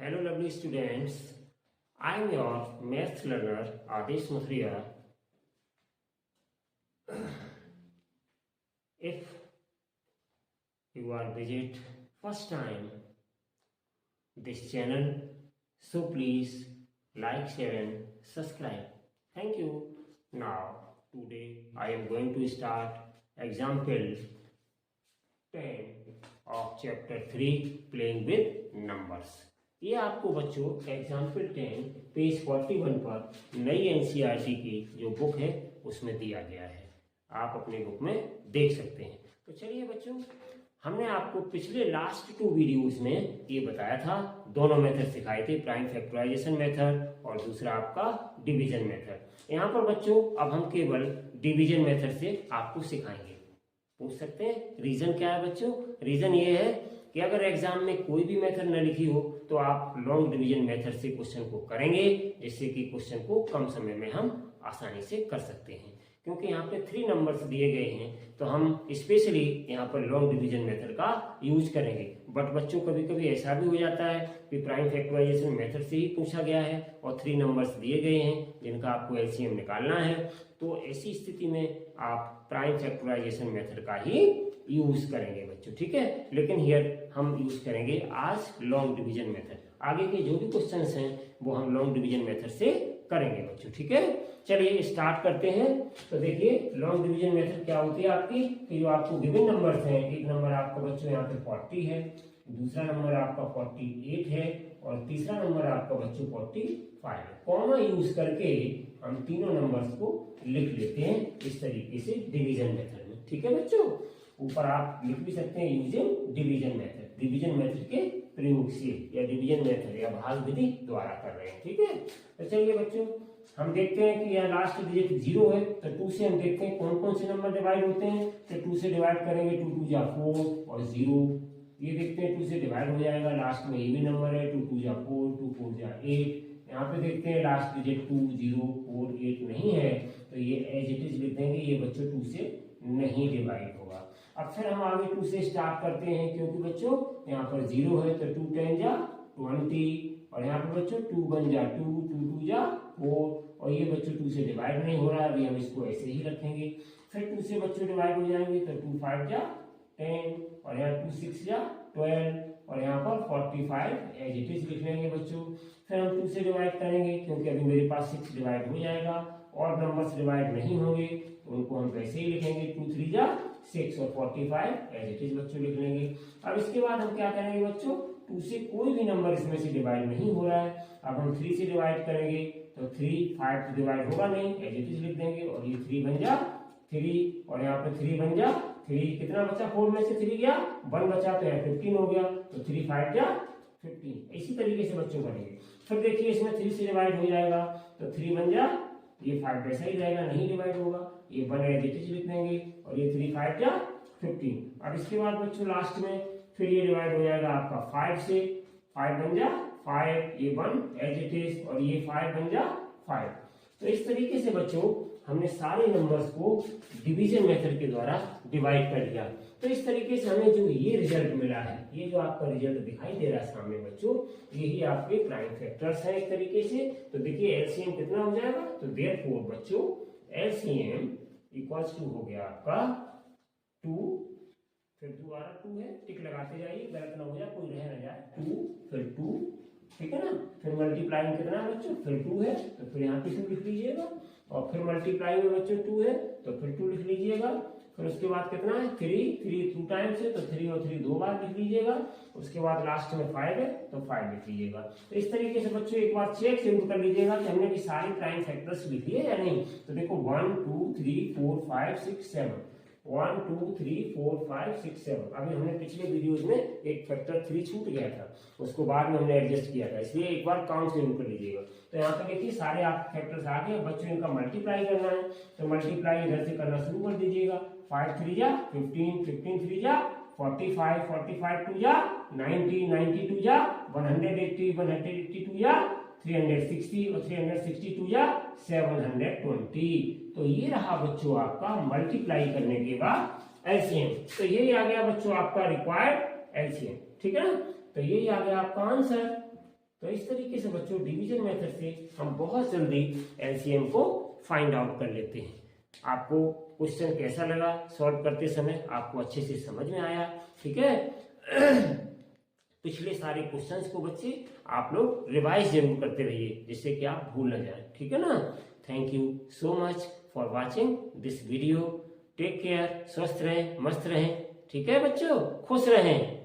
Hello, lovely students. I am your maths learner Adesh Mathria. If you are visit first time this channel, so please like, share, and subscribe. Thank you. Now, today I am going to start example 10 of chapter 3 playing with numbers. ये आपको बच्चों example 10 page 41 पर नई NCERT की जो book है उसमें दिया गया है, आप अपने बुक में देख सकते हैं। तो चलिए बच्चों, हमने आपको पिछले लास्ट 2 वीडियोस में ये बताया था, दोनों मेथड सिखाए थे, प्राइम फैक्टराइजेशन मेथड और दूसरा आपका डिवीजन मेथड। यहाँ पर बच्चों अब हम केवल डिवीजन मेथड से आपको सिखाएंगे। पूछ सकते हैं रीजन क्या है बच्चों? रीजन ये है कि अगर एग्जाम में कोई भी मेथड न लिखी हो तो आप लॉन्ग डिवीजन मेथड से क्वेश्चन को करेंगे, जिससे कि क्वेश्चन को कम समय में हम आसानी से कर सकते हैं। क्योंकि यहाँ पे 3 नंबर्स दिए गए हैं तो हम स्पेशली यहाँ पर लॉन्ग डिवीजन मेथड का यूज करेंगे। बट बच्चों कभी कभी ऐसा भी हो जाता है कि प्राइम फैक्टराइजेशन मेथड से ही पूछा गया है और 3 नंबर्स दिए गए हैं जिनका आपको एलसीएम निकालना है, तो ऐसी स्थिति में आप प्राइम फैक्टराइजेशन मेथड का ही यूज करेंगे बच्चों, ठीक है। लेकिन हियर हम यूज करेंगे आज लॉन्ग डिवीजन मेथड। आगे के जो भी क्वेश्चंस हैं वो हम लॉन्ग डिवीजन मेथड से करेंगे बच्चों, ठीक है। चलिए स्टार्ट करते हैं। तो देखिए लॉन्ग डिवीजन मेथड क्या होती है आपकी, कि जो आपको गिवन नंबर्स हैं, एक नंबर आपका बच्चों यहाँ पे 40 है, दूसरा नंबर आपका 48 है और तीसरा नंबर आपका बच्चों 45 है। कॉमा यूज करके हम तीनों नंबर्स को लिख लेते हैं इस तरीके से डिवीजन मेथड में, ठीक है बच्चों। ऊपर आप लिख भी सकते हैं using division method, division method के प्रयोग से या डिवीजन मेथड या भाग विधि द्वारा कर रहे हैं, ठीक है। तो चलिए बच्चों हम देखते हैं कि यहाँ लास्ट डिजिट 0 है, तो 2 से हम देखते हैं कौन कौन से नंबर डिवाइड होते हैं। तो 2 से डिवाइड करेंगे, 2 2 जा 4 और 0, ये देखते हैं 2 से डिवाइड हो जाएगा। लास्ट में ये भी नंबर है, 2 2 जा 4, 2 4 जा 8। यहाँ पे देखते हैं लास्ट डिजिट 2 0 4 8 नहीं है, तो ये एज इट इज लिख देंगे, ये बच्चों 2 से नहीं डिवाइड होगा। अब फिर हम आगे 2 से स्टार्ट करते हैं, क्योंकि बच्चों यहाँ पर 0 है, तो 2 10 जा 20 और यहाँ पे बच्चों 2 1 जा 2 2 2 जा 4 और ये बच्चों 2 से डिवाइड नहीं हो रहा है, अभी हम इसको ऐसे ही रखेंगे। फिर 2 से बच्चों डिवाइड हो जाएंगे, तो 2 5 जा 10 और यहाँ 2 6 जा 12 और यहाँ पर 45 एज इट इज लिख लेंगे बच्चों। फिर हम 2 से डिवाइड करेंगे, क्योंकि अभी मेरे पास 6 डिवाइड हो जाएगा और नंबर्स डिवाइड नहीं होंगे तो उनको हम वैसे ही लिखेंगे, 2 3 जा 6 और 45 एज इट इज बच्चों लिख लेंगे। अब इसके बाद हम क्या करेंगे बच्चों, 2 से कोई भी नंबर इसमें से डिवाइड नहीं हो रहा है, अब हम 3 से डिवाइड करेंगे, तो 3 5 तो डिवाइड होगा नहीं, एज इट इज लिख देंगे और ये 3 बन जा 3 और यहाँ पे 3 बन जा 3, कितना बचा 4 में से 3 गया 1 बचा, तो यहाँ 15 हो गया, तो 3 5 जा 15। इसी तरीके से बच्चों करेंगे। फिर देखिए इसमें 3 से डिवाइड हो जाएगा, तो 3 बन जा, ये 5 वैसा ही रहेगा, नहीं डिवाइड होगा, ये 1 एज इट इज लिख देंगे और ये 3 5 जा 15। अब इसके बाद बच्चों लास्ट में फिर ये डिवाइड हो जाएगा आपका 5 से, 5 बन जा 5, ये 1 एज इट इज और ये 5 बन जा 5। तो इस तरीके से बच्चों हमने सारे नंबर्स को डिवीजन मेथड के द्वारा डिवाइड कर दिया। तो इस तरीके से हमें जो ये रिजल्ट मिला है, ये जो आपका रिजल्ट दिखाई दे रहा है सामने बच्चों, यही आपके प्राइम फैक्टर्स हैं एक तरीके से। तो देखिए एलसीएम कितना हो जाएगा, तो देयरफॉर बच्चों एलसीएम इक्वल्स टू हो गया आपका 2, फिर दोबारा 2 है, टिक लगाते जाइए, गलत ना हो जाए, कोई रह ना जाए, 2 फिर 2, ठीक है ना। फिर मल्टीप्लाई में कितना है बच्चों, फिर 2 है, तो फिर यहाँ पे 2 लिख लीजिएगा और फिर मल्टीप्लाई में बच्चों 2 है तो फिर 2 लिख लीजिएगा। फिर उसके बाद कितना है 3 2 टाइम्स है, तो 3 और 3 2 बार लिख लीजिएगा। उसके बाद लास्ट में 5 है तो 5 लिख लीजिएगा। तो इस तरीके से बच्चों एक बार चेक जरूर कर लीजिएगा कि हमने भी सारे प्राइम फैक्टर्स लिख लिए या नहीं। तो देखो 1 2 3 4 5 6 7, 1 2 3 4 5 6 7। अभी हमने पिछले वीडियोज में एक फैक्टर 3 छूट गया था, उसको बाद में हमने एडजस्ट किया था, इसलिए एक बार काउंट जरूर कर लीजिएगा। तो यहाँ पे देखिए सारे आप फैक्टर्स आ गए, बच्चों इनका मल्टीप्लाई करना है, तो मल्टीप्लाई इधर से करना शुरू कर दीजिएगा। 5 3 जा 15, 15 3 जा 45, 45 2 जा 90, 92 जा 180, 182 जा 360 और 362 या 720। तो ये रहा बच्चों आपका मल्टीप्लाई करने के बाद एलसीएम। तो यही आ गया बच्चों आपका रिक्वायर्ड एलसीएम, ठीक है ना। तो यही आ गया आपका आंसर। तो इस तरीके से बच्चों डिवीजन मेथड से हम बहुत जल्दी एलसीएम को फाइंड आउट कर लेते हैं। आपको क्वेश्चन कैसा लगा सॉल्व करते समय, आपको अच्छे से समझ में आया? ठीक है। पिछले सारे क्वेश्चंस को बच्चे आप लोग रिवाइज जरूर करते रहिए, जिससे कि आप भूल न जाए। ठीक है ना। Thank you so much for watching this video. Take care, स्वस्थ रहें, मस्त रहें। ठीक है बच्चों, खुश रहें।